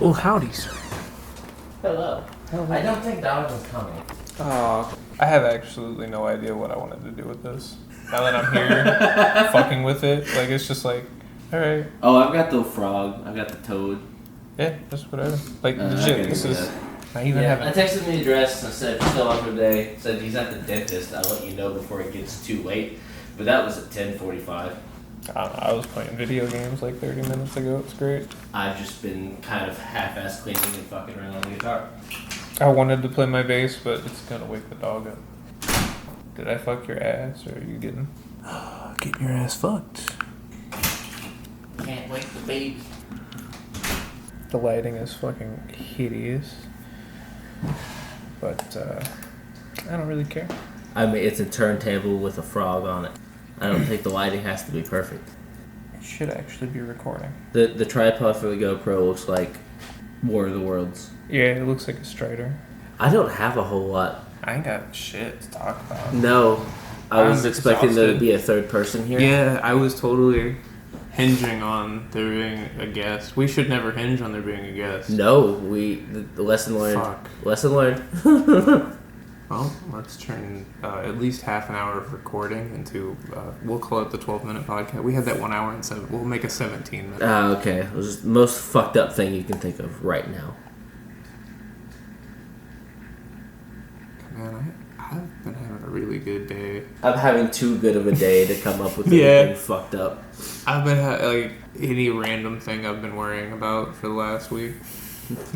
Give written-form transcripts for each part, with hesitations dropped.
Oh, howdy, sir. Hello. Hello. I don't think Dog was coming. I have absolutely no idea what I wanted to do with this. Now that I'm here, fucking with it, like, it's just like, alright. Oh, I've got the frog. I've got the toad. Yeah, just whatever. Like, legit, this is... I even have... I texted him the address. I said, if you're still on for the day. Said he's at the dentist. I'll let you know before it gets too late. But that was at 10:45. I was playing video games like 30 minutes ago. It's great. I've just been kind of half-ass cleaning and fucking around on the guitar. I wanted to play my bass, but it's gonna wake the dog up. Did I fuck your ass, or are you getting your ass fucked? Can't wake the baby. The lighting is fucking hideous. But, I don't really care. I mean, it's a turntable with a frog on it. I don't think the lighting has to be perfect. It should actually be recording. The tripod for the GoPro looks like War of the Worlds. Yeah, it looks like a Strider. I don't have a whole lot. I ain't got shit to talk about. No. I was I'm expecting there to exhausted. be a third person here. Yeah, I was totally hinging on there being a guest. We should never hinge on there being a guest. No, the lesson learned. Fuck. Lesson learned. Well, let's turn at least half an hour of recording into, we'll call it the 12-minute podcast. We had that 1 hour and we'll make a 17-minute. Okay. It was the most fucked up thing you can think of right now. Man, I've been having a really good day. I'm having too good of a day to come up with Yeah. anything fucked up. I've been, like, any random thing I've been worrying about for the last week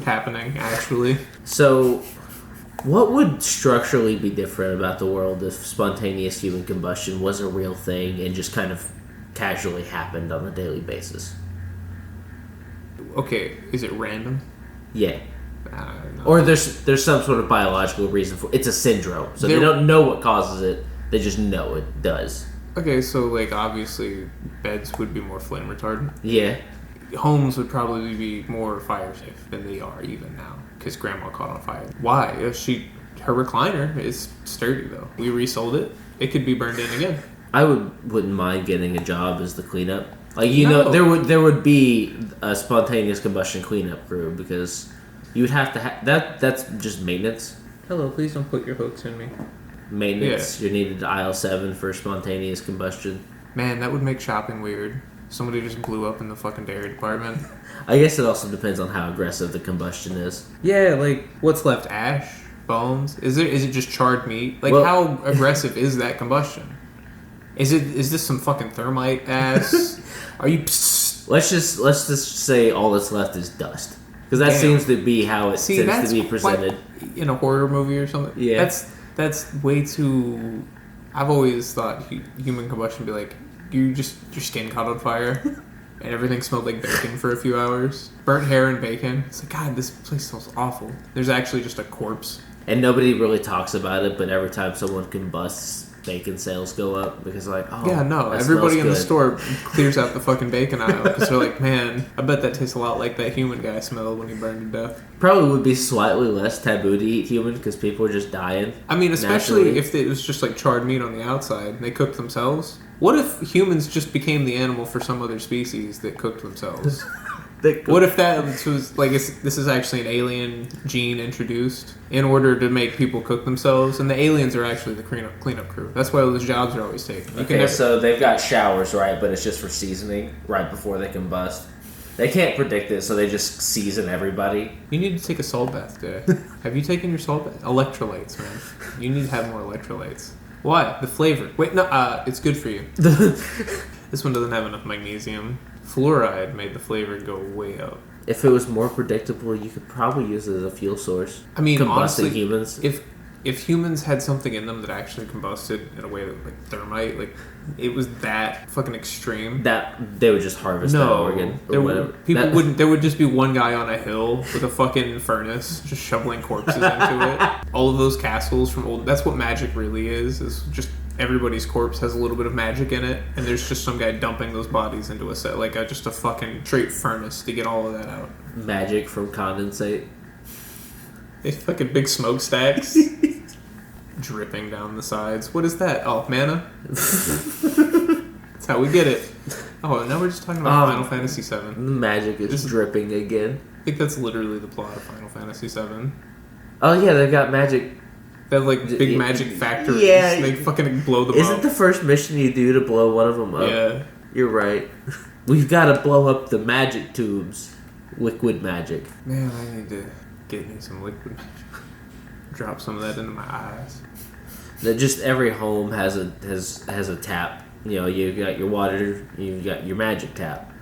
happening, actually. So, what would structurally be different about the world if spontaneous human combustion was a real thing and just kind of casually happened on a daily basis? Okay, is it random? Yeah. I don't know. Or there's some sort of biological reason for it. It's a syndrome. So they don't know what causes it. They just know it does. Okay, so, like, obviously, beds would be more flame retardant. Yeah. Homes would probably be more fire safe than they are even now, because grandma caught on fire. Why? Her recliner is sturdy, though. We resold it. It could be burned in again. I wouldn't mind getting a job as the cleanup. Like, you know, there would be a spontaneous combustion cleanup crew because you would have to have that's just maintenance. Hello, please don't put your hooks in me. Maintenance. You're needed to aisle 7 for spontaneous combustion. Man, that would make shopping weird. Somebody just blew up in the fucking dairy department. I guess it also depends on how aggressive the combustion is. Yeah, like, what's left? Ash? Bones? Is it just charred meat? Like, Well, how aggressive is that combustion? Is this some fucking thermite ass? Are you... Psst? Let's just say all that's left is dust. Because that seems to be how it tends to be presented. In a horror movie or something? Yeah. That's way too... I've always thought human combustion would be like, your skin caught on fire and everything smelled like bacon for a few hours. Burnt hair and bacon. It's like, God, this place smells awful. There's actually just a corpse. And nobody really talks about it, but every time someone combusts, bacon sales go up because like, oh, yeah, no, that everybody in the smells store clears out the fucking bacon aisle because they're like, man, I bet that tastes a lot like that human guy smelled when he burned to death. Probably would be slightly less taboo to eat human because people are just dying. I mean, especially naturally. if it was just like charred meat on the outside and they cooked themselves. What if humans just became the animal for some other species that cooked themselves? What if that was like this is actually an alien gene introduced in order to make people cook themselves, and the aliens are actually the cleanup crew. That's why those jobs are always taken. Okay, so they've got showers, right? But it's just for seasoning right before they combust. They can't predict it, so they just season everybody. You need to take a salt bath day. Have you taken your salt bath? Electrolytes, man. You need to have more electrolytes. Why? The flavor. Wait, no, it's good for you. This one doesn't have enough magnesium. Fluoride made the flavor go way up. If it was more predictable, you could probably use it as a fuel source. I mean, combusting honestly, humans. If humans had something in them that actually combusted in a way that, like thermite, like it was that fucking extreme. That they would just harvest that organ. There would just be one guy on a hill with a fucking furnace just shoveling corpses into it. All of those castles from old. That's what magic really is just everybody's corpse has a little bit of magic in it, and there's just some guy dumping those bodies into a set, like just a fucking straight furnace to get all of that out. Magic from condensate. They fucking big smokestacks dripping down the sides. What is that? Oh, mana? That's how we get it. Oh, now we're just talking about Final Fantasy VII. The magic is dripping again. I think that's literally the plot of Final Fantasy VII. Oh yeah, they've got magic. They have like big magic factories. Yeah, they fucking blow them up. Isn't the first mission you do to blow one of them up? Yeah, you're right. We've got to blow up the magic tubes. Liquid magic. Man, I need to get me some liquid magic. Drop some of that into my eyes. That just every home has a tap. You know, you got your water, you got your magic tap,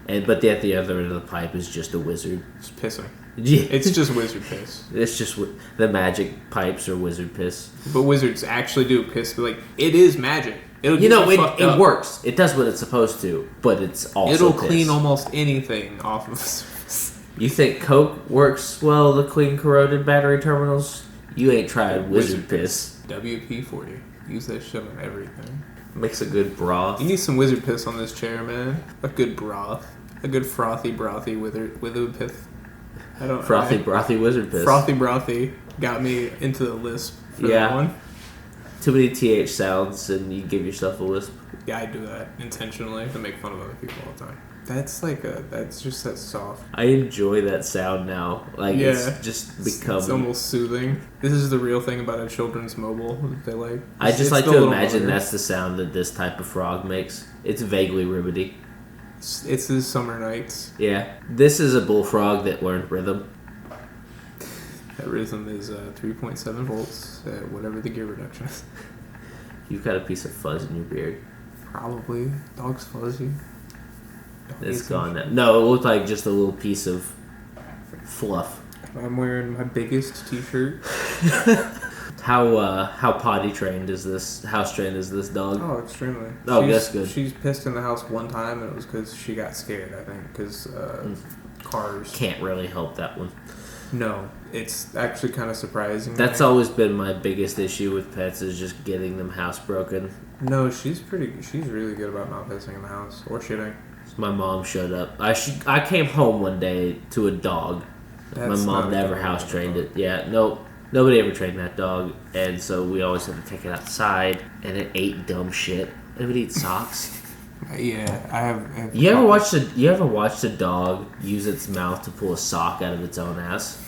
but at the other end of the pipe is just a wizard. It's pissing. Yeah. It's just wizard piss. It's just the magic pipes are wizard piss. But wizards actually do piss. But like, it is magic. It works. It does what it's supposed to, but it's also it'll piss. clean almost anything off of the surface. You think Coke works well to clean corroded battery terminals? You ain't tried wizard piss. WP-40. Use that shit on everything. Makes a good broth. You need some wizard piss on this chair, man. A good broth. A good frothy, brothy wizard pith. Brothy wizard piss. Frothy, brothy got me into the lisp for that one. Too many TH sounds and you give yourself a lisp. Yeah, I do that intentionally to make fun of other people all the time. That's just that soft. I enjoy that sound now. It's just become... It's almost soothing. This is the real thing about a children's mobile that they like. I just like to imagine that's the sound that this type of frog makes. It's vaguely ribbity. It's the summer nights. Yeah. This is a bullfrog that learned rhythm. That rhythm is 3.7 volts at whatever the gear reduction is. You've got a piece of fuzz in your beard. Probably. Dog's fuzzy. It's gone now. No, it looked like just a little piece of fluff. I'm wearing my biggest t-shirt. How potty trained is this? House trained is this dog? Oh, extremely. Oh, that's good. She's pissed in the house one time, and it was because she got scared, I think, because cars. Can't really help that one. No, it's actually kind of surprising. That's always been my biggest issue with pets is just getting them housebroken. No, she's really good about not pissing in the house or shitting. My mom showed up. I came home one day to a dog. My mom never house trained it. Yeah, nope. Nobody ever trained that dog, and so we always had to take it outside, and it ate dumb shit. It would eat socks. Yeah, I have you ever watched a dog use its mouth to pull a sock out of its own ass?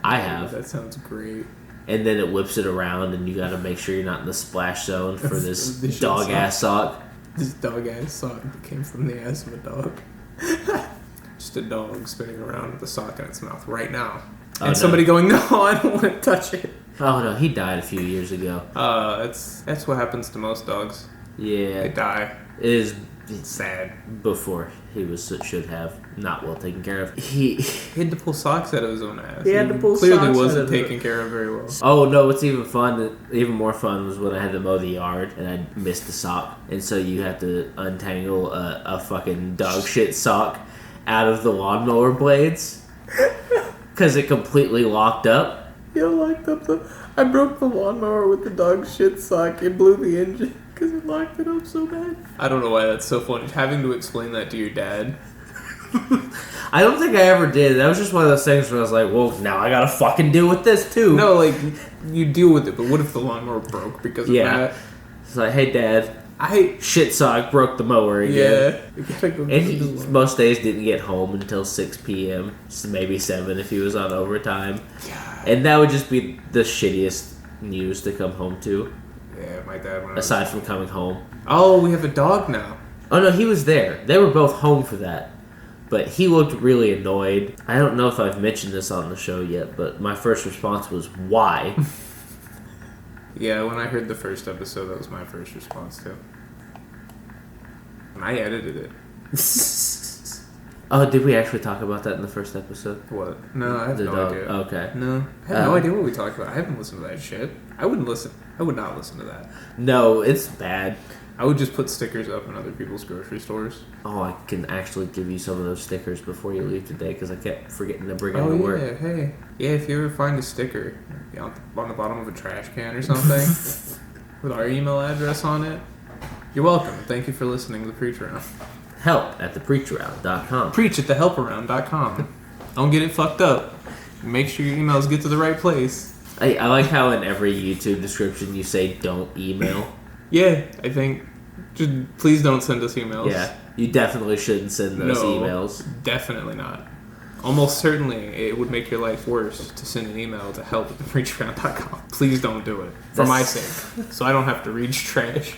I have. That sounds great. And then it whips it around, and you got to make sure you're not in the splash zone for this dog ass sock. This dog ass sock that came from the ass of a dog. Just a dog spinning around with a sock in its mouth right now. And somebody going, no, I don't want to touch it. Oh no, he died a few years ago. That's what happens to most dogs. Yeah. They die. It is sad. Before he should have not well taken care of. He had to pull socks out of his own ass. He had to pull clearly socks wasn't taken care of very well. Oh no, what's even more fun was when I had to mow the yard and I missed the sock, and so you have to untangle a fucking dog shit sock out of the lawnmower blades because it completely locked up. Yeah, locked up I broke the lawnmower with the dog shit sock. It blew the engine. Because it locked it up so bad. I don't know why that's so funny. Having to explain that to your dad. I don't think I ever did. That was just one of those things where I was like, well, now I gotta fucking deal with this too. No, like, you deal with it, but what if the lawnmower broke because of that? It's like, hey dad, shit sock broke the mower again. Yeah. And he most days didn't get home until 6 p.m. Maybe 7 if he was on overtime. God. And that would just be the shittiest news to come home to. Yeah, my dad went aside from coming home. Oh, we have a dog now. Oh no, he was there. They were both home for that. But he looked really annoyed. I don't know if I've mentioned this on the show yet, but my first response was, why? Yeah, when I heard the first episode, that was my first response too. And I edited it. Oh, did we actually talk about that in the first episode? What? No, I have no idea. Okay. No, I have no idea what we talked about. I haven't listened to that shit. I would not listen to that. No, it's bad. I would just put stickers up in other people's grocery stores. Oh, I can actually give you some of those stickers before you leave today because I kept forgetting to bring them to work. Yeah, hey. Yeah, if you ever find a sticker on the bottom of a trash can or something with our email address on it, you're welcome. Thank you for listening to The Preach Around. Help at thepreacharound.com. Preach at thehelparound.com. Don't get it fucked up. Make sure your emails get to the right place. I like how in every YouTube description you say don't email. Yeah, I think Just please don't send us emails. Yeah, you definitely shouldn't send those emails. Definitely not. Almost certainly, it would make your life worse to send an email to help@thebreacharound.com. Please don't do it. For my sake. So I don't have to read trash.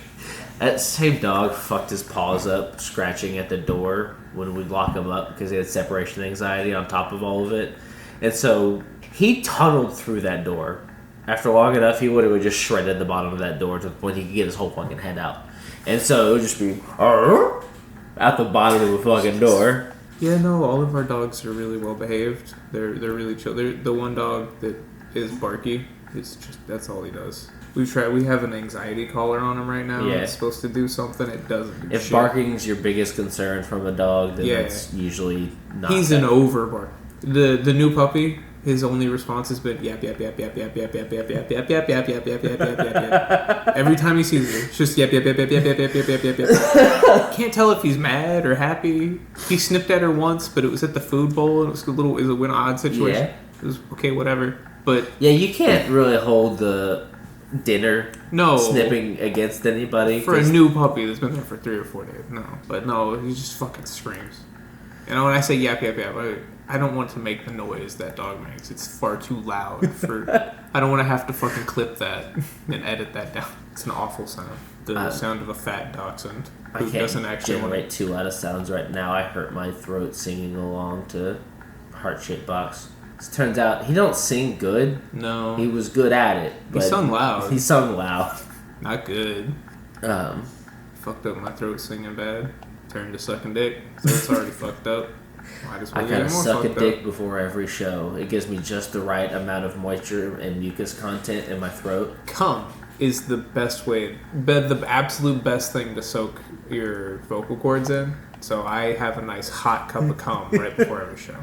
That same dog fucked his paws up scratching at the door when we'd lock him up because he had separation anxiety on top of all of it. And so he tunneled through that door. After long enough, he would have just shredded the bottom of that door to the point he could get his whole fucking head out. And so it would just be out the bottom of the fucking door. Yeah, no, all of our dogs are really well behaved. They're really chill. The one dog that is barky, it's just that's all he does. We have an anxiety collar on him right now. Yeah. It's supposed to do something. It doesn't do If barking's your biggest concern from a dog, then that's usually not. He's an over bark. The new puppy, his only response has been yap yap yap yap yap yap yap yap yap yap yap yap yap yap yap yap yap. Every time he sees it, it's just yap yap yap yap yap yap yap yap yap yap. Can't tell if he's mad or happy. He snipped at her once, but it was at the food bowl, and it was a win-odd situation. Yeah. It was okay, whatever. But yeah, you can't really hold the dinner snipping against anybody for a new puppy that's been there for 3 or 4 days. No, he just fucking screams. And when I say yap yap yap, I don't want to make the noise that dog makes. It's far too loud for. I don't want to have to fucking clip that and edit that down. It's an awful sound. The sound of a fat dachshund who doesn't actually generate too loud of sounds right now. I hurt my throat singing along to Heart Shaped Box. It turns out he don't sing good. No, he was good at it. But he sung loud. He sung loud. Not good. Fucked up my throat singing bad. Turned to sucking dick. So it's already fucked up. Might as well I gotta suck a dick before every show. It gives me just the right amount of moisture and mucus content in my throat. Cum is the best way, the absolute best thing to soak your vocal cords in. So I have a nice hot cup of cum right before every show.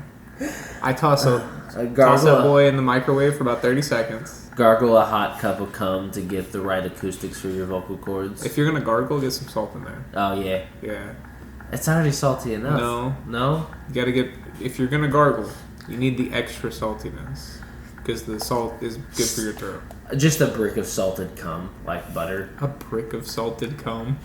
I toss that boy in the microwave for about 30 seconds. Gargle a hot cup of cum to get the right acoustics for your vocal cords. If you're gonna gargle, get some salt in there. Oh yeah. Yeah. It's already salty enough. No? You gotta get... If you're gonna gargle, you need the extra saltiness. Because the salt is good for your throat. Just a brick of salted cum, like butter. A brick of salted cum?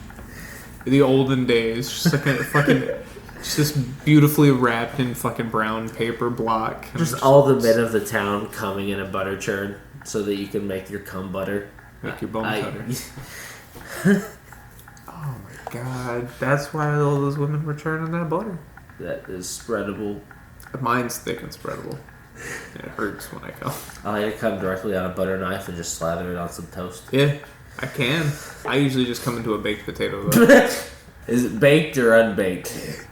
The olden days. Just like a fucking... Just beautifully wrapped in fucking brown paper block. Just all the men of the town coming in a butter churn so that you can make your cum butter. Make your bone butter. Oh my god, that's why all those women were churning that butter. That is spreadable. Mine's thick and spreadable. And it hurts when I come. I like to come directly on a butter knife and just slather it on some toast. Yeah, I can. I usually just come into a baked potato though. Is it baked or unbaked?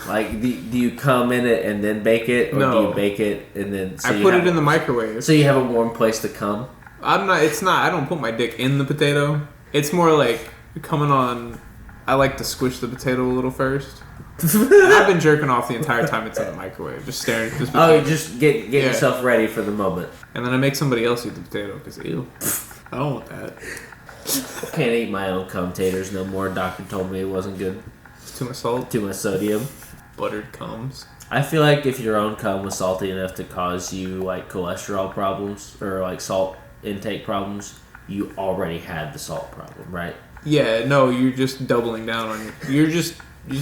Like, do you come in it and then bake it? Or do you bake it and then... So I put it in the microwave. So you have a warm place to come? I don't put my dick in the potato. It's more like... Coming on, I like to squish the potato a little first. I've been jerking off the entire time it's in the microwave, just staring at this potato. Oh, just get yourself ready for the moment. And then I make somebody else eat the potato, because ew, I don't want that. Can't eat my own cum taters no more. Doctor told me it wasn't good. It's too much salt. Too much sodium. Buttered cums. I feel like if your own cum was salty enough to cause you, like, cholesterol problems, or, like, salt intake problems, you already had the salt problem, right? Yeah, no, you're just doubling down on it. You're just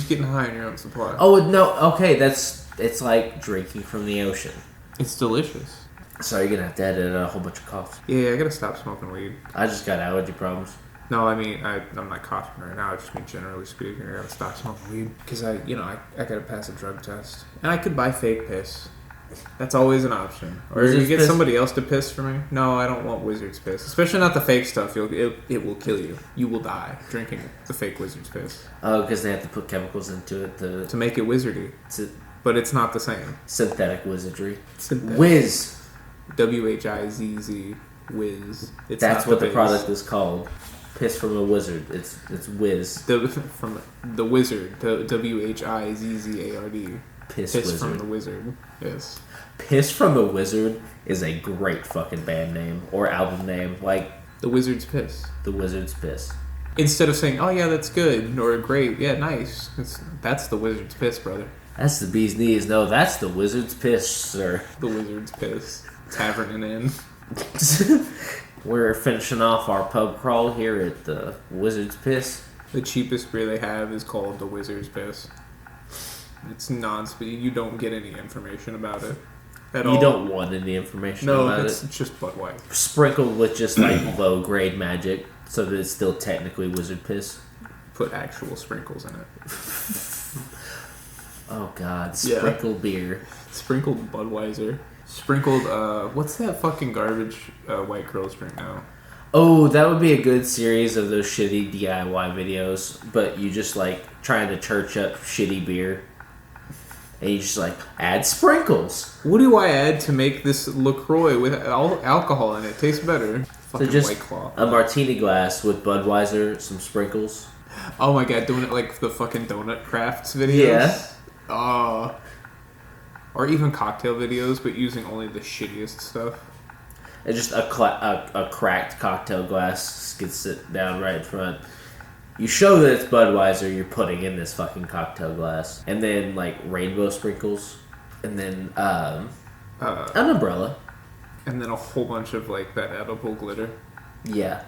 getting high on your own supply. Oh, no, okay, it's like drinking from the ocean. It's delicious. So you're going to have to edit a whole bunch of coughs. Yeah, I gotta stop smoking weed. I just got allergy problems. No, I mean, I'm not coughing right now. I just mean generally speaking, I gotta stop smoking weed. Because I gotta pass a drug test. And I could buy fake piss. That's always an option. Or you get somebody else to piss for me. No, I don't want Wizards piss. Especially not the fake stuff. It will kill you. You will die drinking the fake Wizards piss. Oh, because they have to put chemicals into it to make it wizardy. But it's not the same. Synthetic wizardry. Whiz. WHIZZ. Whiz. That's what the product is called. Piss from a wizard. It's whiz. From the wizard. WHIZZARD. Piss Wizard. From the Wizard. Yes. Piss from the Wizard is a great fucking band name or album name. Like The Wizard's Piss. The Wizard's Piss. Instead of saying, "Oh yeah, that's good," or "Great, yeah, nice," that's the Wizard's Piss, brother. That's the bee's knees. No, that's the Wizard's Piss, sir. The Wizard's Piss. Tavern and Inn. We're finishing off our pub crawl here at the Wizard's Piss. The cheapest beer they have is called the Wizard's Piss. It's non-speed. You don't get any information about it at all. You don't want any information about it. No, it's just Budweiser. Sprinkled with just like low-grade magic so that it's still technically Wizard Piss. Put actual sprinkles in it. Oh, God. Sprinkled beer. Sprinkled Budweiser. Sprinkled, what's that fucking garbage white girls drink now? Oh, that would be a good series of those shitty DIY videos, but you just like trying to church up shitty beer. And you just like add sprinkles. What do I add to make this LaCroix with alcohol in it? Tastes better. Fucking so just White Claw. A martini glass with Budweiser, some sprinkles. Oh my god, doing it like the fucking Donut Crafts videos? Yeah. Or even cocktail videos, but using only the shittiest stuff. And just a cracked cocktail glass gets sit down right in front. You show that it's Budweiser you're putting in this fucking cocktail glass. And then, like, rainbow sprinkles. And then, an umbrella. And then a whole bunch of, like, that edible glitter. Yeah.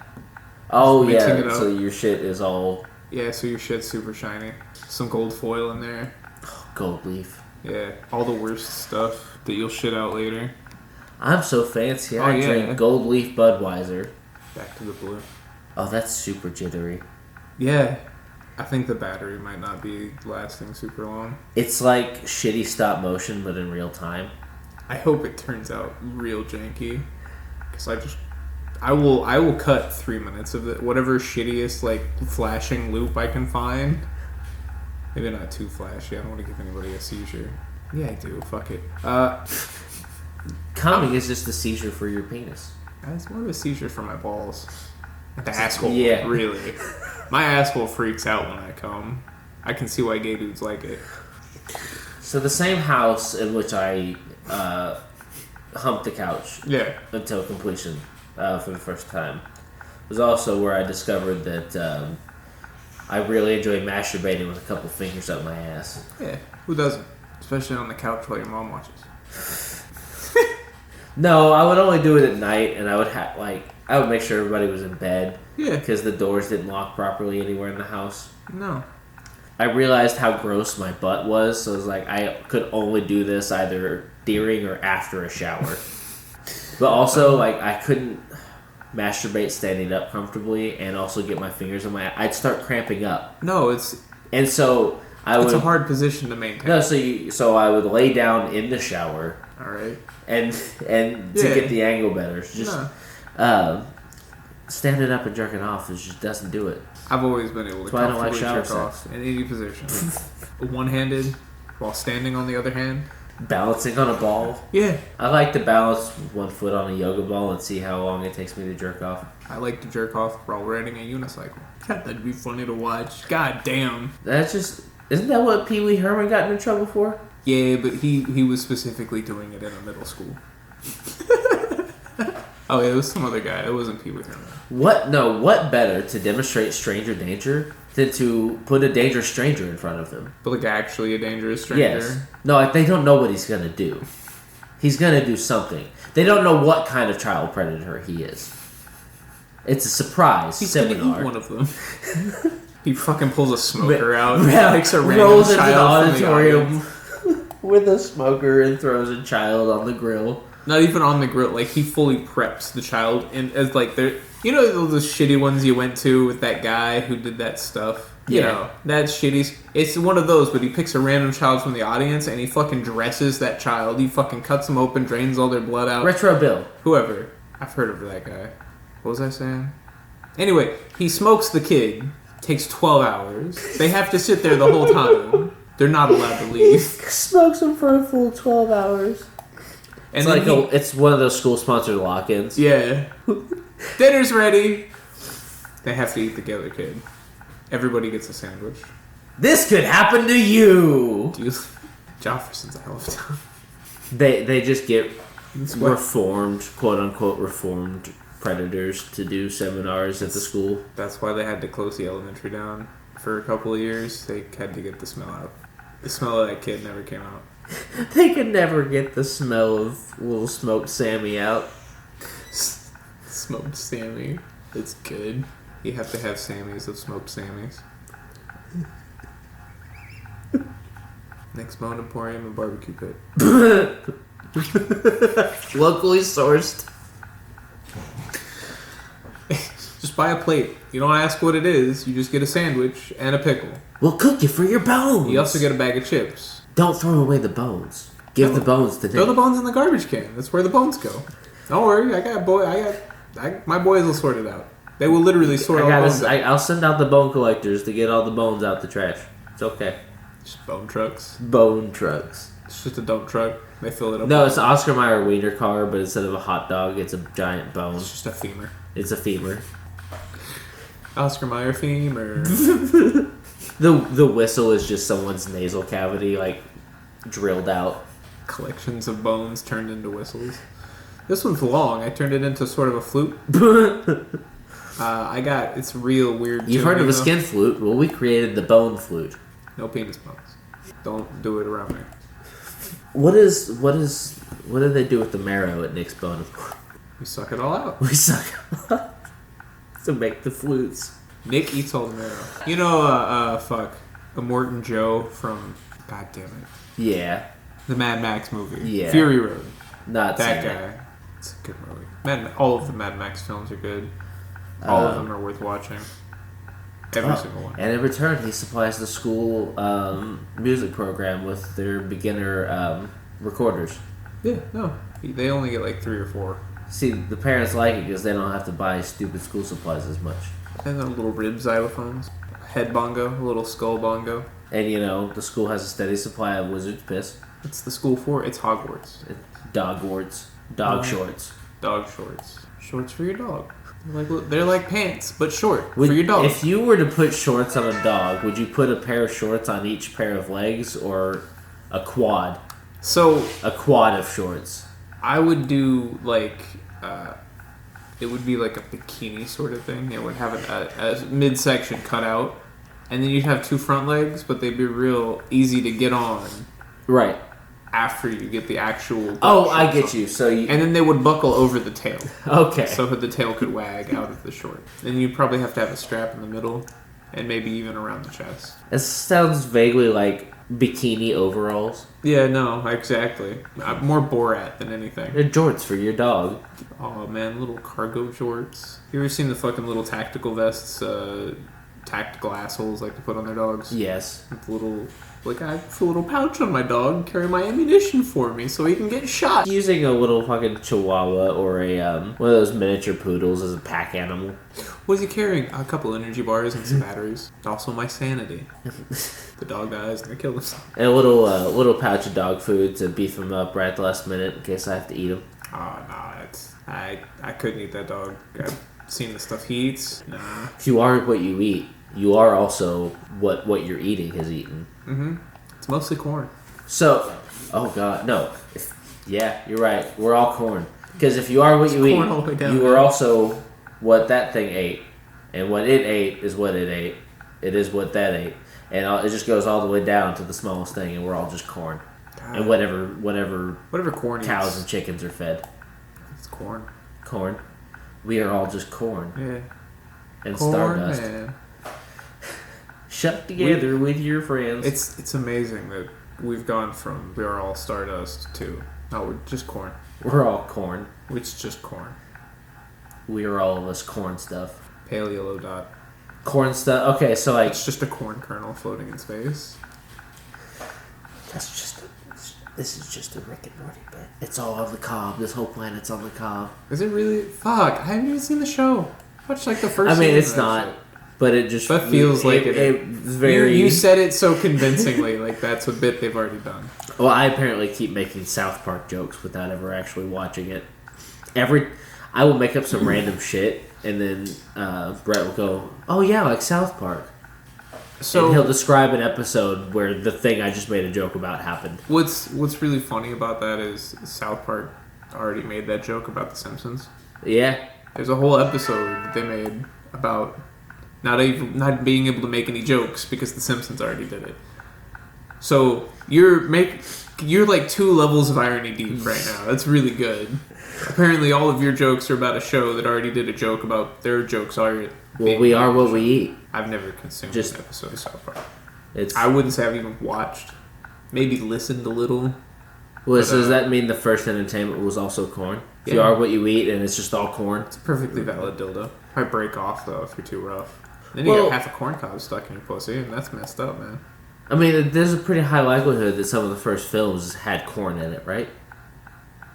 Oh, yeah, so your shit is all... Yeah, so your shit's super shiny. Some gold foil in there. Gold leaf. Yeah, all the worst stuff that you'll shit out later. I'm so fancy. I drink gold leaf Budweiser. Back to the blue. Oh, that's super jittery. Yeah. I think the battery might not be lasting super long. It's like shitty stop motion, but in real time. I hope it turns out real janky. Because I will cut 3 minutes of it. Whatever shittiest, like, flashing loop I can find. Maybe not too flashy. I don't want to give anybody a seizure. Yeah, I do. Fuck it. Coming is just a seizure for your penis. It's more of a seizure for my balls. The asshole. Yeah. Really. My asshole freaks out when I come. I can see why gay dudes like it. So the same house in which I humped the couch until completion for the first time was also where I discovered that I really enjoy masturbating with a couple fingers up my ass. Yeah, who doesn't? Especially on the couch while your mom watches. No, I would only do it at night, and I would make sure everybody was in bed. Yeah. Because the doors didn't lock properly anywhere in the house. No. I realized how gross my butt was, so I was like, I could only do this either during or after a shower. But also, like, I couldn't masturbate standing up comfortably and also get my fingers on my... I'd start cramping up. No, it's... And so It's a hard position to maintain. No, so I would lay down in the shower. All right. And to get the angle better. Just standing up and jerking off just doesn't do it. I've always been able to comfortably jerk off in any position. One-handed, while standing on the other hand. Balancing on a ball. Yeah. I like to balance one foot on a yoga ball and see how long it takes me to jerk off. I like to jerk off while riding a unicycle. God, that'd be funny to watch. God damn. Isn't that what Pee Wee Herman got in trouble for? Yeah, but he was specifically doing it in a middle school. Oh, yeah, it was some other guy. It wasn't Pee Wee Herman. What better to demonstrate stranger danger than to put a dangerous stranger in front of them? But like actually a dangerous stranger? Yes. No, they don't know what he's going to do. He's going to do something. They don't know what kind of child predator he is. It's a surprise seminar. He's going to eat one of them. He fucking pulls a smoker out, takes a random child from the auditorium with a smoker and throws a child on the grill. Not even on the grill, like he fully preps the child, and as like they're, you know, those shitty ones you went to with that guy who did that stuff. You know, that's shitty. It's one of those, but he picks a random child from the audience and he fucking dresses that child. He fucking cuts them open, drains all their blood out. Retro Bill. Whoever. I've heard of that guy. What was I saying? Anyway, he smokes the kid. Takes 12 hours. They have to sit there the whole time. They're not allowed to leave. Smokes them for a full 12 hours. And it's one of those school-sponsored lock-ins. Yeah. Dinner's ready. They have to eat the other kid. Everybody gets a sandwich. This could happen to you. Jefferson's a hell of a time. They just get reformed, quote-unquote reformed predators to do seminars at the school. That's why they had to close the elementary down for a couple of years. They had to get the smell out. The smell of that kid never came out. They could never get the smell of little smoked Sammy out. Smoked Sammy. It's good. You have to have Sammys of smoked Sammys. Nick's Bone Emporium and Barbecue Pit. Locally sourced. Just buy a plate. You don't ask what it is. You just get a sandwich and a pickle. We'll cook you for your bones. You also get a bag of chips. Don't throw away the bones. Give the bones to Nick. Throw the bones in the garbage can. That's where the bones go. Don't worry. My boys will sort it out. They will literally sort all the bones out. I'll send out the bone collectors to get all the bones out the trash. It's okay. Just bone trucks. Bone trucks. It's just a dump truck. They fill it up. No, it's an Oscar Mayer wiener car, but instead of a hot dog, it's a giant bone. It's just a femur. It's a femur. Oscar Mayer femur. The whistle is just someone's nasal cavity, like, drilled out. Collections of bones turned into whistles. This one's long. I turned it into sort of a flute. It's real weird. You've heard of a skin flute? Well, we created the bone flute. No penis bones. Don't do it around me. What do they do with the marrow at Nick's Bone? We suck it all out. We suck it all to make the flutes. Nick eats all the marrow. You know, a Morton Joe from, God damn it. Yeah. The Mad Max movie. Yeah. Fury Road. Not that guy. It's a good movie. All of the Mad Max films are good. All of them are worth watching. Every single one. And in return, he supplies the school music program with their beginner recorders. Yeah, no. They only get like 3 or 4. See, the parents like it because they don't have to buy stupid school supplies as much. And the little rib xylophones. Head bongo, a little skull bongo. And the school has a steady supply of wizard's piss. It's the school for it's Hogwarts. Dogwarts. Dog shorts. Dog shorts. Shorts for your dog. They're like pants, but short for your dog. If you were to put shorts on a dog, would you put a pair of shorts on each pair of legs or a quad? So a quad of shorts. I would do it would be like a bikini sort of thing. It would have a midsection cut out, and then you'd have 2 front legs, but they'd be real easy to get on. Right. After you get the actual... Oh, I get you. And then they would buckle over the tail. Okay. So that the tail could wag out of the short. And you'd probably have to have a strap in the middle, and maybe even around the chest. It sounds vaguely like bikini overalls. Yeah, no, exactly. More Borat than anything. They're jorts for your dog. Oh, man, little cargo jorts. You ever seen the fucking little tactical vests, tactical assholes like to put on their dogs? Yes. With little... I have a little pouch on my dog, carry my ammunition for me so he can get shot. Using a little fucking chihuahua or a one of those miniature poodles as a pack animal. What is he carrying? A couple energy bars and some batteries. Also my sanity. The dog dies and I kill himself. And a little pouch of dog food to beef him up right at the last minute in case I have to eat him. Oh, no, I couldn't eat that dog. I've seen the stuff he eats. Nah. If you are what you eat, you are also what you're eating has eaten. Mm-hmm. It's mostly corn. So, oh god, no. Yeah, you're right. We're all corn. Because if you are what you eat, you are also what that thing ate. And what it ate is what it ate. It is what that ate. And it just goes all the way down to the smallest thing, and we're all just corn. God. And whatever corn cows eats. and chickens are fed. It's corn. Corn. We are all just corn. Yeah. And corn, stardust. Man. Shut together with your friends. It's amazing that we've gone from we are all stardust to no, we're just corn. We're all corn. It's just corn. We are all of us corn stuff. Pale yellow dot. Corn stuff. Okay, so it's just a corn kernel floating in space. This is just a Rick and Morty bit. It's all on the cob. This whole planet's on the cob. Is it really? Fuck! I haven't even seen the show. I watched the first. I mean, it's not. Show. But it just feels like it's very. You said it so convincingly, like that's a bit they've already done. Well, I apparently keep making South Park jokes without ever actually watching it. I will make up some random shit, and then Brett will go, "Oh yeah, like South Park." So and he'll describe an episode where the thing I just made a joke about happened. What's really funny about that is South Park already made that joke about The Simpsons. Yeah, there's a whole episode that they made about. Not being able to make any jokes because The Simpsons already did it. So you're You're like 2 levels of irony deep right now. That's really good. Apparently, all of your jokes are about a show that already did a joke about their jokes already. Well, we are what we eat. I've never consumed an episode of South Park. It's. I wouldn't say I've even watched. Maybe listened a little. Well, so does that mean the first entertainment was also corn? If you are what you eat and it's just all corn? It's a perfectly valid dildo. Probably break off, though, if you're too rough. Then you got half a corn cob stuck in your pussy, and that's messed up, man. I mean, there's a pretty high likelihood that some of the first films had corn in it, right?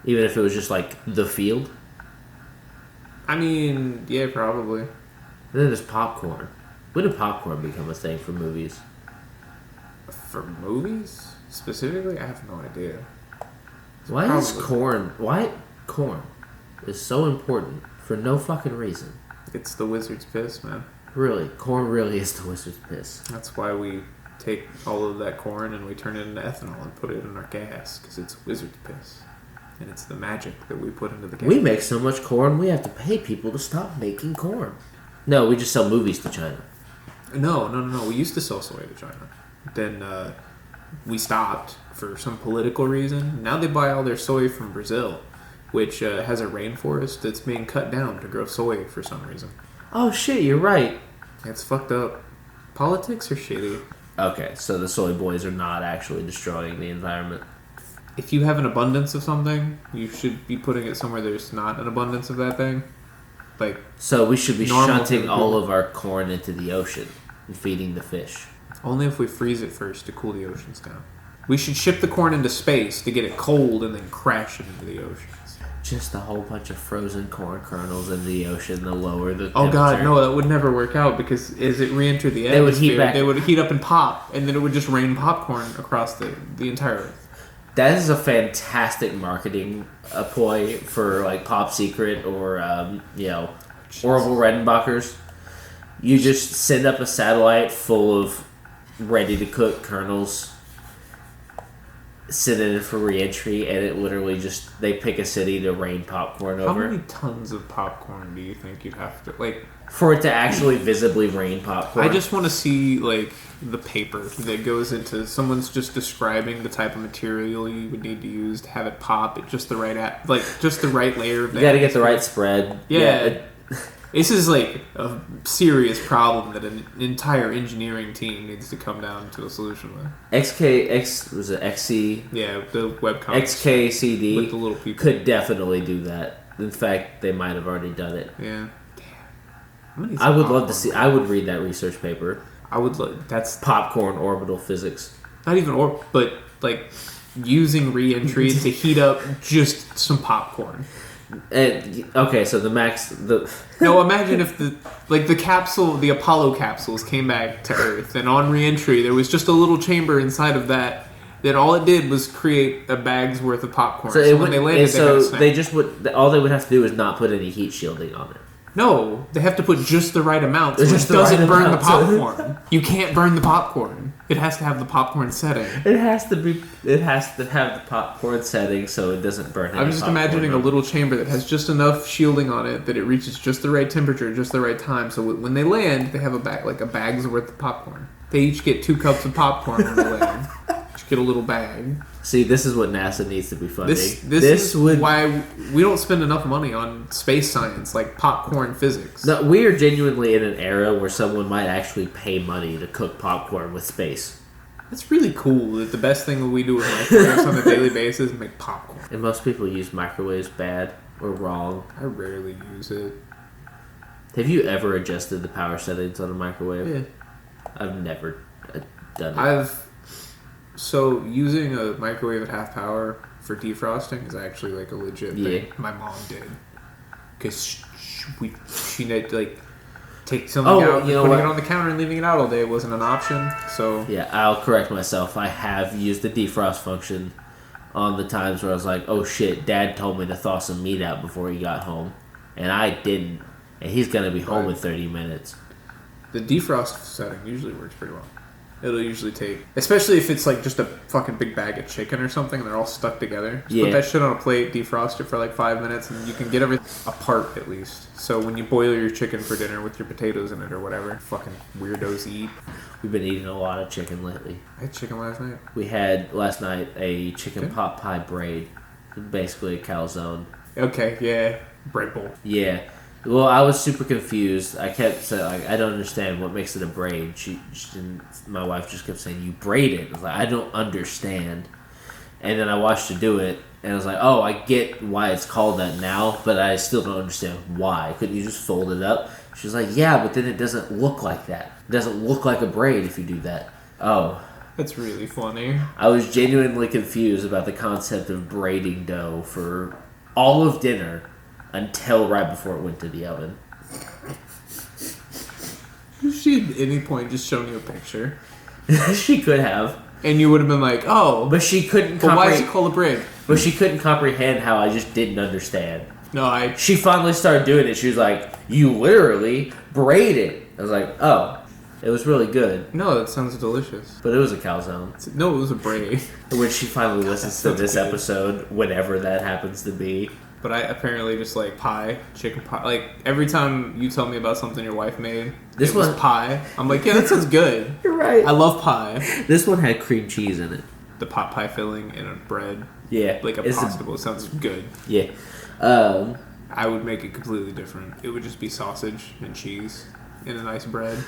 Even if it was just like The Field? I mean, yeah, probably. And then there's popcorn. When did popcorn become a thing for movies? For movies? Specifically? I have no idea. Why corn is so important for no fucking reason? It's the wizard's piss, man. Really? Corn really is the wizard's piss. That's why we take all of that corn and we turn it into ethanol and put it in our gas, because it's wizard's piss. And it's the magic that we put into the gas. We make so much corn, we have to pay people to stop making corn. No, we just sell movies to China. No. We used to sell soy to China. Then we stopped for some political reason. Now they buy all their soy from Brazil, which has a rainforest that's being cut down to grow soy for some reason. Oh shit, you're right. It's fucked up. Politics are shitty. Okay, so the soy boys are not actually destroying the environment. If you have an abundance of something, you should be putting it somewhere there's not an abundance of that thing. Like, so we should be shunting all of our corn into the ocean and feeding the fish. Only if we freeze it first to cool the oceans down. We should ship the corn into space to get it cold and then crash it into the oceans. Just a whole bunch of frozen corn kernels in the ocean to lower the temperature. Oh god, no, that would never work out, because as it re-entered the atmosphere, they would heat up and pop, and then it would just rain popcorn across the entire Earth. That is a fantastic marketing ploy for like Pop Secret or Orville Redenbacher's. You just send up a satellite full of ready-to-cook kernels, send it in for re-entry, and it literally just, they pick a city to rain popcorn over. How many tons of popcorn do you think you'd have to, like... For it to actually visibly rain popcorn? I just want to see, like, the paper that goes into... Someone's just describing the type of material you would need to use to have it pop at just the right... just the right layer of that. You gotta get the right spread. Yeah. This is like a serious problem that an entire engineering team needs to come down to a solution with. Was it XC? Yeah, the webcomic. XKCD with the little people could definitely do that. In fact, they might have already done it. Yeah. Damn. I would love to see. I would read that research paper. I would. That's popcorn orbital physics. Not even but like using re-entry to heat up just some popcorn. Okay, so No, imagine if the Apollo capsules came back to Earth, and on re-entry there was just a little chamber inside of that. Then all it did was create a bag's worth of popcorn. So when they landed, all they would have to do is not put any heat shielding on it. No, they have to put just the right amount so it doesn't burn the popcorn. You can't burn the popcorn. It has to have the popcorn setting. It has to have the popcorn setting so it doesn't burn. I'm just imagining a little chamber that has just enough shielding on it that it reaches just the right temperature, just the right time. So when they land, they have a bag's worth of popcorn. They each get 2 cups of popcorn when they land. Each get a little bag. See, this is what NASA needs to be funding. This is why we don't spend enough money on space science, like popcorn physics. No, we are genuinely in an era where someone might actually pay money to cook popcorn with space. It's really cool that the best thing that we do with microwaves on a daily basis is make popcorn. And most people use microwaves bad or wrong. I rarely use it. Have you ever adjusted the power settings on a microwave? Yeah. I've never done it. So, using a microwave at half power for defrosting is actually, like, a legit thing. My mom did. Because she had, like, take something out and putting it on the counter and leaving it out all day. It wasn't an option, so... Yeah, I'll correct myself. I have used the defrost function on the times where I was like, oh shit, Dad told me to thaw some meat out before he got home. And I didn't. And he's going to be home in 30 minutes. The defrost setting usually works pretty well. It'll usually take... Especially if it's like just a fucking big bag of chicken or something and they're all stuck together. Just put that shit on a plate, defrost it for like 5 minutes, and you can get everything apart at least. So when you boil your chicken for dinner with your potatoes in it or whatever, fucking weirdos eat. We've been eating a lot of chicken lately. I had chicken last night. We had last night a chicken pot pie braid. Basically a calzone. Okay, yeah. Bread bowl. Yeah. Well, I was super confused. I kept saying, like, I don't understand what makes it a braid. She didn't, my wife just kept saying, you braid it. I was like, I don't understand. And then I watched her do it, and I was like, oh, I get why it's called that now, but I still don't understand why. Couldn't you just fold it up? She was like, yeah, but then it doesn't look like that. It doesn't look like a braid if you do that. Oh. That's really funny. I was genuinely confused about the concept of braiding dough for all of dinner until right before it went to the oven. She at any point just shown you a picture. She could have. And you would have been like, oh. But she couldn't comprehend. Why is it called a braid? But she couldn't comprehend how I just didn't understand. No, She finally started doing it. She was like, you literally braid it. I was like, oh. It was really good. No, that sounds delicious. But it was a calzone. No, it was a braid. When she finally listens to this episode, whenever that happens to be. But I apparently just like pie, chicken pie. Like, every time you tell me about something your wife made, this was pie. I'm like, yeah, that sounds good. You're right. I love pie. This one had cream cheese in it. The pot pie filling in a bread. Yeah. Like a possible. It sounds good. Yeah. I would make it completely different. It would just be sausage and cheese in a nice bread.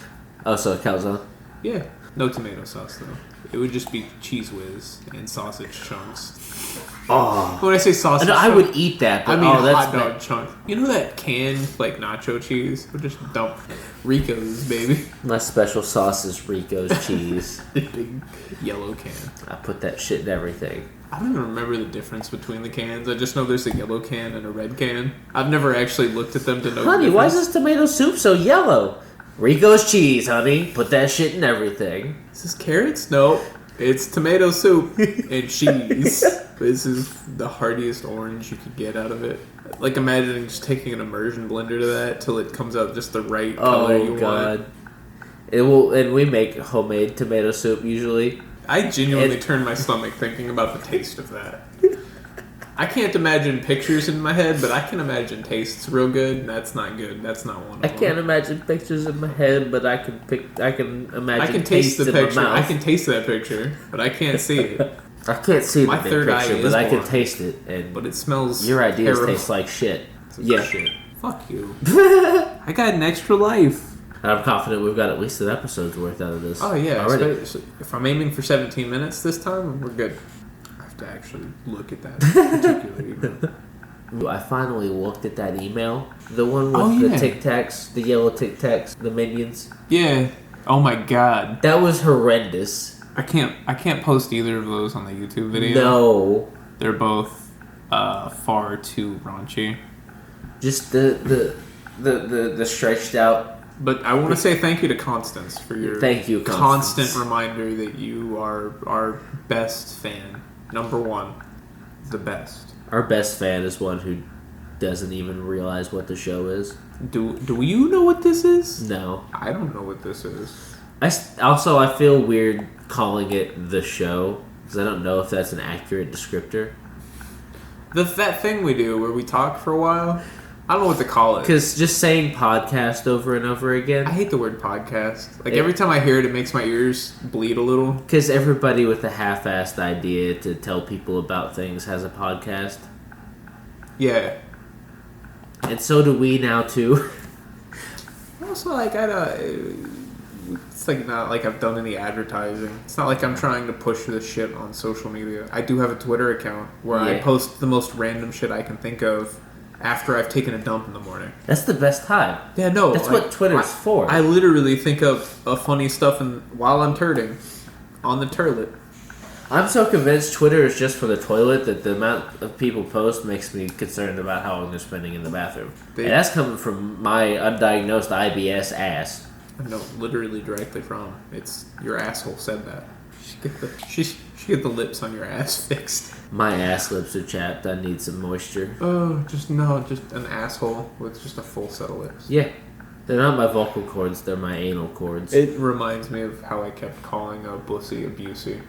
Oh, so a calzone? Yeah. No tomato sauce, though. It would just be cheese whiz and sausage chunks. Oh. When I say sausage chunks, I would eat that, but I mean that's hot dog chunk. You know that canned, like, nacho cheese? We'll just dump Rico's, baby. My special sauce is Rico's cheese. Big yellow can. I put that shit in everything. I don't even remember the difference between the cans. I just know there's a yellow can and a red can. I've never actually looked at them to know Honey, the difference. why is this tomato soup so yellow? Rico's cheese, honey. Put that shit in everything. Is this carrots? No. It's tomato soup and cheese. This is the heartiest orange you could get out of it. Like, imagining just taking an immersion blender to that till it comes out just the right color you want. It will, and we make homemade tomato soup usually. I genuinely turn my stomach thinking about the taste of that. I can't imagine pictures in my head, but I can imagine tastes real good, and that's not good. That's not one of them. I can't imagine pictures in my head, but I can imagine. I can taste the picture. I can taste that picture, but I can't see it. I can't see my the third picture, eye but I can blind. taste it. But it smells. Your ideas terrible. taste like shit. Yeah. Shit. Fuck you. I got an extra life. And I'm confident we've got at least an episode's worth out of this. Oh yeah. Already. If I'm aiming for 17 minutes this time, we're good. To actually look at that particular email. I finally looked at that email. The one with the Tic Tacs, the yellow Tic Tacs, the minions. Yeah. Oh my god. That was horrendous. I can't post either of those on the YouTube video. No. They're both far too raunchy. Just the stretched out. But I want to say thank you to Constance for your constant reminder that you are our best fan. Number one, the best. Our best fan is one who doesn't even realize what the show is. Do you know what this is? No. I don't know what this is. I feel weird calling it the show because I don't know if that's an accurate descriptor. That thing we do where we talk for a while, I don't know what to call it. Because just saying podcast over and over again. I hate the word podcast. Like, every time I hear it, it makes my ears bleed a little. Because everybody with a half-assed idea to tell people about things has a podcast. Yeah. And so do we now, too. Also, like, it's like not like I've done any advertising. It's not like I'm trying to push this shit on social media. I do have a Twitter account where I post the most random shit I can think of after I've taken a dump in the morning. That's the best time. Yeah, no. That's what Twitter's for. I literally think of funny stuff while I'm turning on the toilet. I'm so convinced Twitter is just for the toilet that the amount of people post makes me concerned about how long they're spending in the bathroom. And that's coming from my undiagnosed IBS ass. No, literally directly from. It's your asshole said that. She get the lips on your ass fixed. My ass lips are chapped. I need some moisture. Oh, just an asshole with just a full set of lips. Yeah. They're not my vocal cords, they're my anal cords. It reminds me of how I kept calling Bussy a Busey.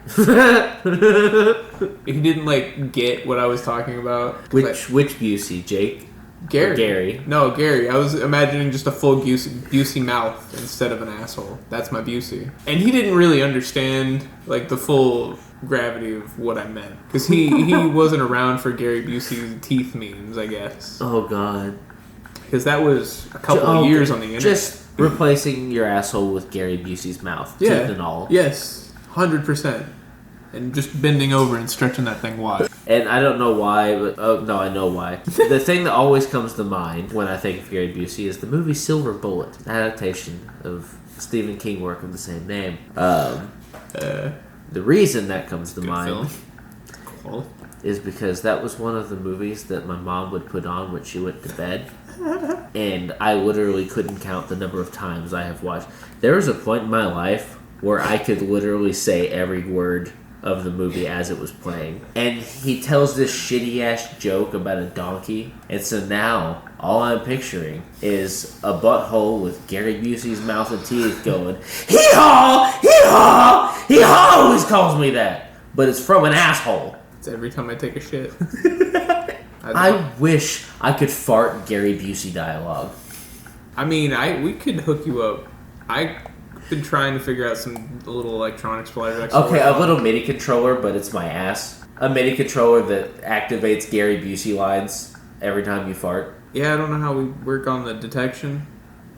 He didn't, get what I was talking about. Which Busey, Jake? Gary. No, Gary. I was imagining just a full Busey mouth instead of an asshole. That's my Busey. And he didn't really understand like the full gravity of what I meant. Because he wasn't around for Gary Busey's teeth memes, I guess. Oh, God. Because that was a couple of years on the internet. Just replacing your asshole with Gary Busey's mouth. Teeth and all. Yes. 100%. And just bending over and stretching that thing wide. And I don't know why, but no, I know why. The thing that always comes to mind when I think of Gary Busey is the movie Silver Bullet, an adaptation of Stephen King work of the same name. The reason that comes to mind Cool. is because that was one of the movies that my mom would put on when she went to bed. And I literally couldn't count the number of times I have watched. There was a point in my life where I could literally say every word of the movie as it was playing. And he tells this shitty-ass joke about a donkey. And so now, all I'm picturing is a butthole with Gary Busey's mouth and teeth going, hee-haw! Hee-haw! Hee-haw! Always calls me that. But it's from an asshole. It's every time I take a shit. I wish I could fart Gary Busey dialogue. I mean, we could hook you up. I've been trying to figure out some little electronics while you're Okay, a little MIDI controller, but it's my ass. A MIDI controller that activates Gary Busey lines every time you fart. Yeah, I don't know how we work on the detection.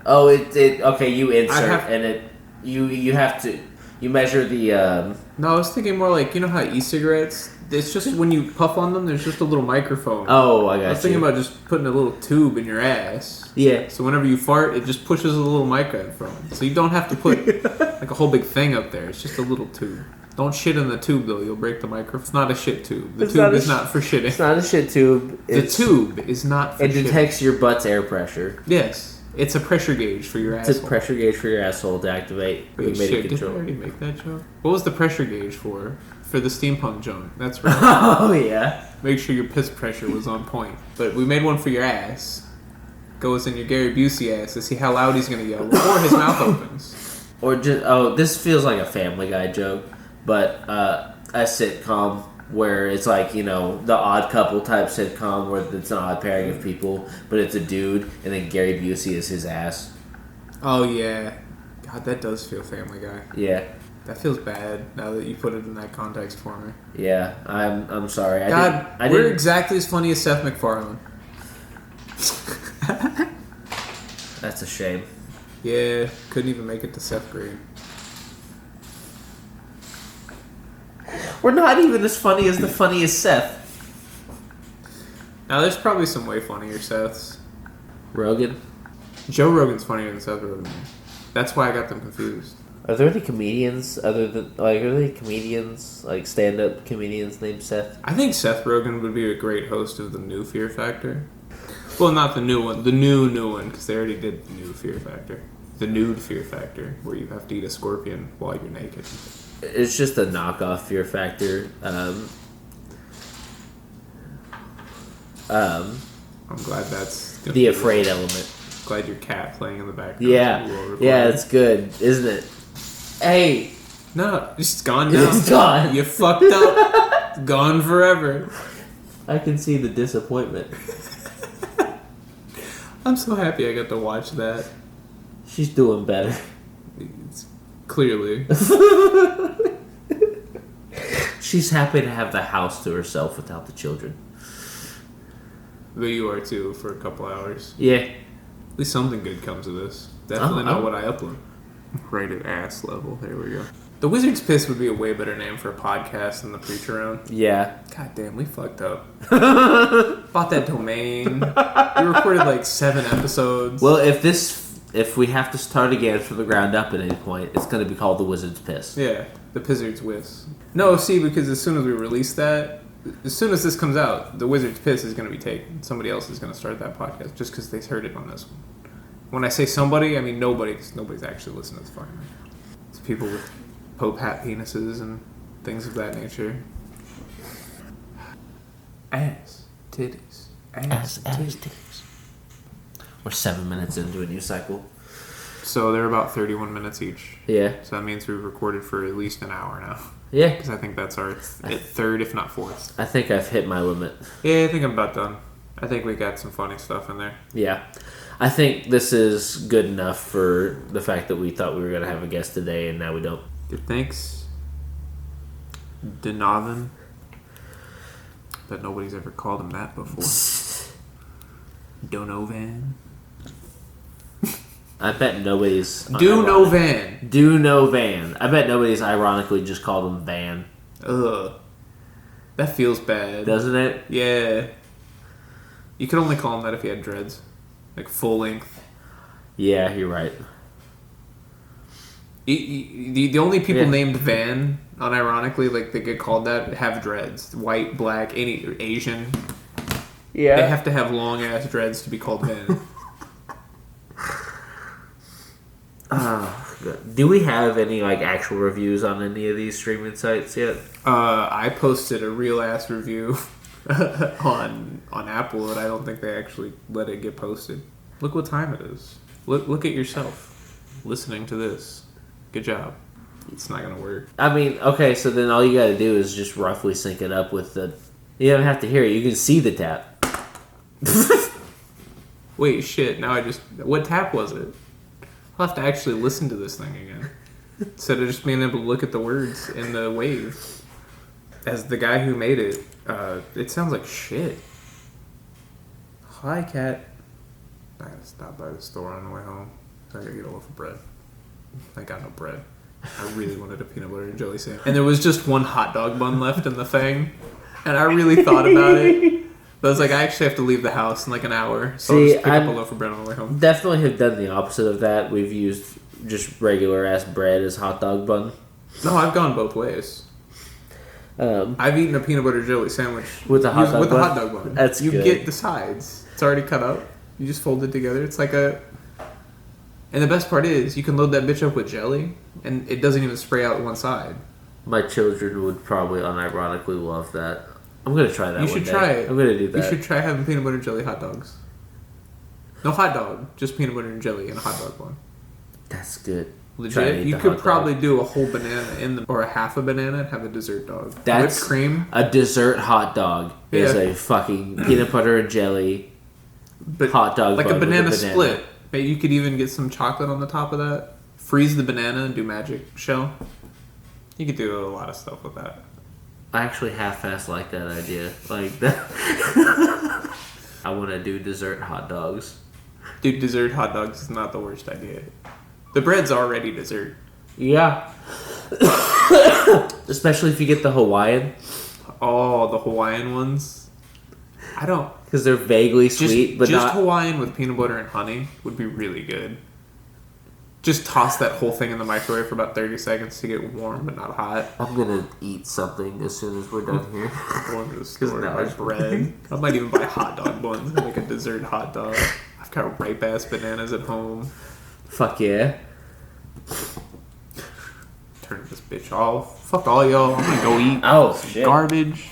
Oh, okay, you insert, you have to, you measure the, No, I was thinking more like, you know how e-cigarettes, it's just when you puff on them, there's just a little microphone. Oh, I got you. I was thinking about just putting a little tube in your ass. Yeah. So whenever you fart, it just pushes a little microphone. So you don't have to put like a whole big thing up there. It's just a little tube. Don't shit in the tube, though. You'll break the microphone. It's not a shit tube. The tube is not for shitting. It's not a shit tube. The tube is not for shitting. It detects your butt's air pressure. Yes. It's a pressure gauge for your asshole. It's a pressure gauge for your asshole to activate. Wait, shit, did I already make that joke? What was the pressure gauge for? For the steampunk joke. That's right. Oh, yeah. Make sure your piss pressure was on point. But we made one for your ass. Goes in your Gary Busey ass to see how loud he's going to yell before his mouth opens. Or just, this feels like a Family Guy joke, but a sitcom where it's like, you know, the Odd Couple type sitcom where it's an odd pairing of people, but it's a dude, and then Gary Busey is his ass. Oh, yeah. God, that does feel Family Guy. Yeah. That feels bad now that you put it in that context for me. Yeah, I'm sorry. We're exactly as funny as Seth MacFarlane. That's a shame. Yeah, couldn't even make it to Seth grade. We're not even as funny as the funniest Seth. Now, there's probably some way funnier Seths. Rogan? Joe Rogan's funnier than Seth Rogen. That's why I got them confused. Are there any comedians other than, like, are there any comedians, like, stand-up comedians named Seth? I think Seth Rogen would be a great host of the new Fear Factor. Well, not the new one. The new one, because they already did the new Fear Factor. The nude Fear Factor, where you have to eat a scorpion while you're naked. It's just a knockoff Fear Factor. I'm glad that's... The afraid element. Glad your cat playing in the background. Yeah, it's good, isn't it? Hey! No, it's gone now. It's gone. You fucked up. It's gone forever. I can see the disappointment. I'm so happy I got to watch that. She's doing better. It's clearly. She's happy to have the house to herself without the children. But you are too, for a couple hours. Yeah. At least something good comes of this. Definitely not what I upload. Right at ass level. There we go. The Wizard's Piss would be a way better name for a podcast than the Preacher Round. Yeah. God damn, we fucked up. Bought that domain. We recorded like 7 episodes. Well, if we have to start again from the ground up at any point, it's going to be called The Wizard's Piss. Yeah, the Pizzard's Whiffs. No, see, because as soon as we release that, as soon as this comes out, The Wizard's Piss is going to be taken. Somebody else is going to start that podcast just because they heard it on this one. When I say somebody, I mean nobody, because nobody's actually listening to this fucking thing. It's people with Pope hat penises and things of that nature. Ass, titties, ass, titties. We're 7 minutes into a new cycle. So they're about 31 minutes each. Yeah. So that means we've recorded for at least an hour now. Yeah. Because I think that's our third, if not fourth. I think I've hit my limit. Yeah, I think I'm about done. I think we got some funny stuff in there. Yeah. I think this is good enough for the fact that we thought we were going to have a guest today, and now we don't. Good thanks. Donovan. Bet nobody's ever called him that before. Donovan. I bet nobody's... Donovan. I bet nobody's ironically just called him Van. Ugh. That feels bad. Doesn't it? Yeah. You could only call him that if he had dreads. Like full length. Yeah, you're right. The only people named Van, unironically, like they get called that, have dreads. White, black, any Asian. Yeah. They have to have long ass dreads to be called Van. Do we have any like actual reviews on any of these streaming sites yet? I posted a real ass review on Apple, and I don't think they actually let it get posted. Look what time it is. Look at yourself listening to this. Good job. It's not gonna work. I mean, okay, so then all you gotta do is just roughly sync it up with the... You don't have to hear it. You can see the tap. Wait, shit. Now what tap was it? I'll have to actually listen to this thing again. Instead of just being able to look at the words in the wave. As the guy who made it, it sounds like shit. Hi, cat. I gotta stop by the store on the way home. I gotta get a loaf of bread. I got no bread. I really wanted a peanut butter and jelly sandwich. And there was just one hot dog bun left in the thing. And I really thought about it. But I was like, I actually have to leave the house in like an hour. So I'll just pick up a loaf of bread on the way home. Definitely have done the opposite of that. We've used just regular ass bread as hot dog bun. No, I've gone both ways. I've eaten a peanut butter jelly sandwich with a hot dog bun. That's you good. Get the sides. It's already cut up. You just fold it together. It's like a... And the best part is, you can load that bitch up with jelly, and it doesn't even spray out one side. My children would probably unironically love that. I'm going to try that one day. You should try it. I'm going to do that. You should try having peanut butter and jelly hot dogs. No hot dog, just peanut butter and jelly and a hot dog one. That's good. Legit, you could probably do a whole banana or a half a banana and have a dessert dog. That's whipped cream. A dessert hot dog is a fucking peanut butter and jelly hot dog. Like a banana split. Maybe you could even get some chocolate on the top of that. Freeze the banana and do magic shell. You could do a lot of stuff with that. I actually half-assed like that idea. Like that. I want to do dessert hot dogs. Dude, dessert hot dogs is not the worst idea. The bread's already dessert. Yeah. Especially if you get the Hawaiian. Oh, the Hawaiian ones. I don't... Because they're vaguely sweet, but just not... Hawaiian with peanut butter and honey would be really good. Just toss that whole thing in the microwave for about 30 seconds to get warm but not hot. I'm going to eat something as soon as we're done here. I'm going to the store to buy bread. I might even buy hot dog buns and make a dessert hot dog. I've got ripe-ass bananas at home. Fuck yeah. Turn this bitch off. Fuck all y'all. I'm gonna go eat shit. Garbage.